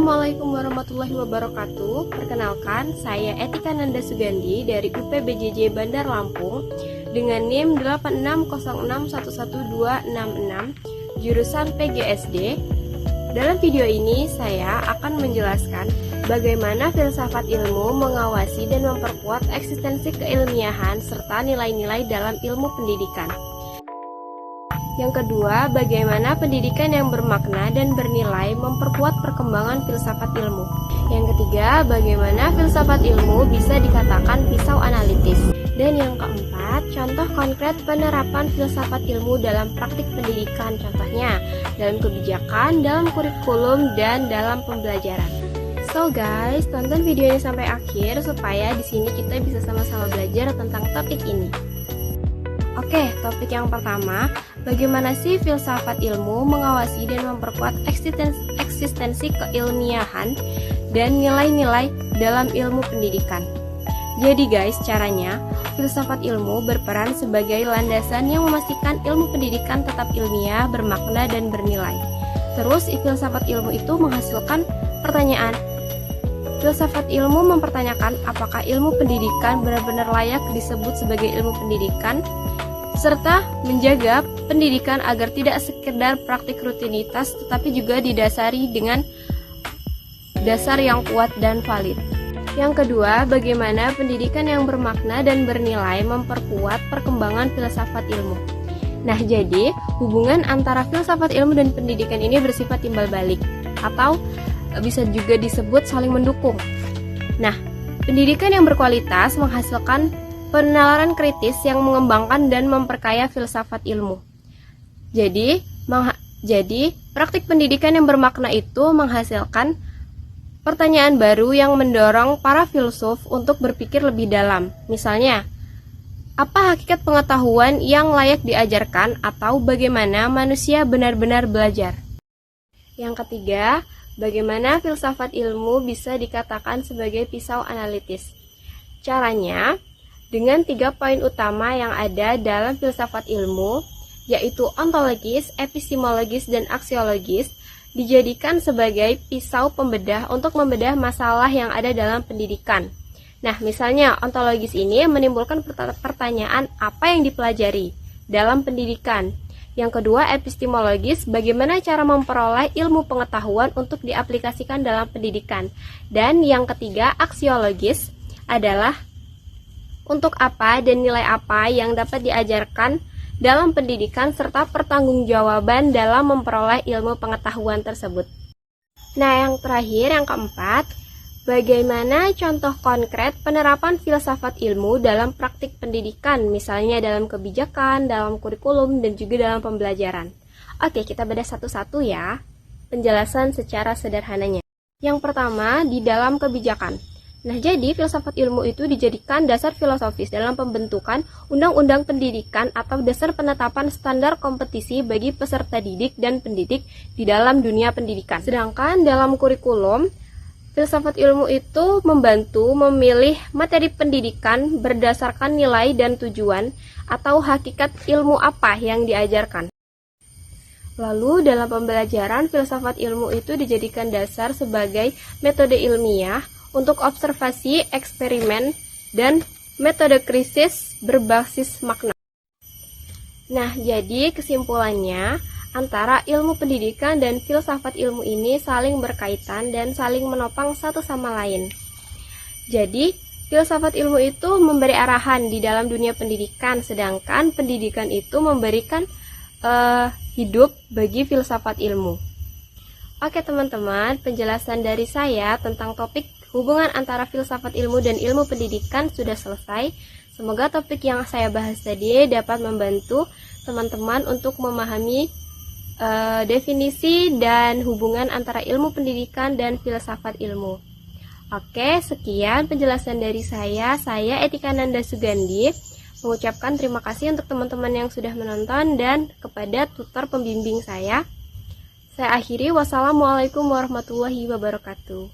Assalamualaikum warahmatullahi wabarakatuh. Perkenalkan, saya Etika Nanda Sugandi dari UPBJJ Bandar Lampung dengan NIM 8606111266 jurusan PGSD. Dalam video ini saya akan menjelaskan bagaimana filsafat ilmu mengawasi dan memperkuat eksistensi keilmiahan serta nilai-nilai dalam ilmu pendidikan. Yang kedua, bagaimana pendidikan yang bermakna dan bernilai memperkuat perkembangan filsafat ilmu. Yang ketiga, bagaimana filsafat ilmu bisa dikatakan pisau analitis. Dan yang keempat, contoh konkret penerapan filsafat ilmu dalam praktik pendidikan, contohnya dalam kebijakan, dalam kurikulum, dan dalam pembelajaran. So guys, tonton video ini sampai akhir supaya di sini kita bisa sama-sama belajar tentang topik ini. Oke, topik yang pertama, bagaimana sih filsafat ilmu mengawasi dan memperkuat eksistensi keilmiahan dan nilai-nilai dalam ilmu pendidikan. Jadi guys, caranya, filsafat ilmu berperan sebagai landasan yang memastikan ilmu pendidikan tetap ilmiah, bermakna, dan bernilai. Terus, filsafat ilmu itu menghasilkan pertanyaan. Filsafat ilmu mempertanyakan apakah ilmu pendidikan benar-benar layak disebut sebagai ilmu pendidikan, serta menjaga pendidikan agar tidak sekedar praktik rutinitas tetapi juga didasari dengan dasar yang kuat dan valid. Yang kedua, bagaimana pendidikan yang bermakna dan bernilai memperkuat perkembangan filsafat ilmu. Nah, jadi hubungan antara filsafat ilmu dan pendidikan ini bersifat timbal balik atau bisa juga disebut saling mendukung. Nah, pendidikan yang berkualitas menghasilkan penalaran kritis yang mengembangkan dan memperkaya filsafat ilmu. Jadi, praktik pendidikan yang bermakna itu menghasilkan pertanyaan baru yang mendorong para filsuf untuk berpikir lebih dalam. Misalnya, apa hakikat pengetahuan yang layak diajarkan atau bagaimana manusia benar-benar belajar? Yang ketiga, bagaimana filsafat ilmu bisa dikatakan sebagai pisau analitis? Caranya, dengan 3 poin utama yang ada dalam filsafat ilmu, yaitu ontologis, epistemologis, dan aksiologis, dijadikan sebagai pisau pembedah untuk membedah masalah yang ada dalam pendidikan. Nah, misalnya ontologis ini menimbulkan pertanyaan apa yang dipelajari dalam pendidikan. Yang kedua, epistemologis, bagaimana cara memperoleh ilmu pengetahuan untuk diaplikasikan dalam pendidikan. Dan yang ketiga, aksiologis, adalah untuk apa dan nilai apa yang dapat diajarkan dalam pendidikan serta pertanggungjawaban dalam memperoleh ilmu pengetahuan tersebut. Nah, yang terakhir, yang keempat, bagaimana contoh konkret penerapan filsafat ilmu dalam praktik pendidikan, misalnya dalam kebijakan, dalam kurikulum, dan juga dalam pembelajaran. Oke, kita bedah satu-satu ya, penjelasan secara sederhananya. Yang pertama, di dalam kebijakan. Nah, jadi filsafat ilmu itu dijadikan dasar filosofis dalam pembentukan undang-undang pendidikan atau dasar penetapan standar kompetisi bagi peserta didik dan pendidik di dalam dunia pendidikan. Sedangkan dalam kurikulum, filsafat ilmu itu membantu memilih materi pendidikan berdasarkan nilai dan tujuan atau hakikat ilmu apa yang diajarkan. Lalu dalam pembelajaran, filsafat ilmu itu dijadikan dasar sebagai metode ilmiah untuk observasi, eksperimen, dan metode krisis berbasis makna. Nah, jadi kesimpulannya, antara ilmu pendidikan dan filsafat ilmu ini saling berkaitan dan saling menopang satu sama lain. Jadi, filsafat ilmu itu memberi arahan di dalam dunia pendidikan, sedangkan pendidikan itu memberikan hidup bagi filsafat ilmu. Oke teman-teman, penjelasan dari saya tentang topik hubungan antara filsafat ilmu dan ilmu pendidikan sudah selesai. Semoga topik yang saya bahas tadi dapat membantu teman-teman untuk memahami definisi dan hubungan antara ilmu pendidikan dan filsafat ilmu. Oke, sekian penjelasan dari saya. Saya Etika Nanda Sugandi mengucapkan terima kasih untuk teman-teman yang sudah menonton dan kepada tutor pembimbing saya. Saya akhiri, wassalamualaikum warahmatullahi wabarakatuh.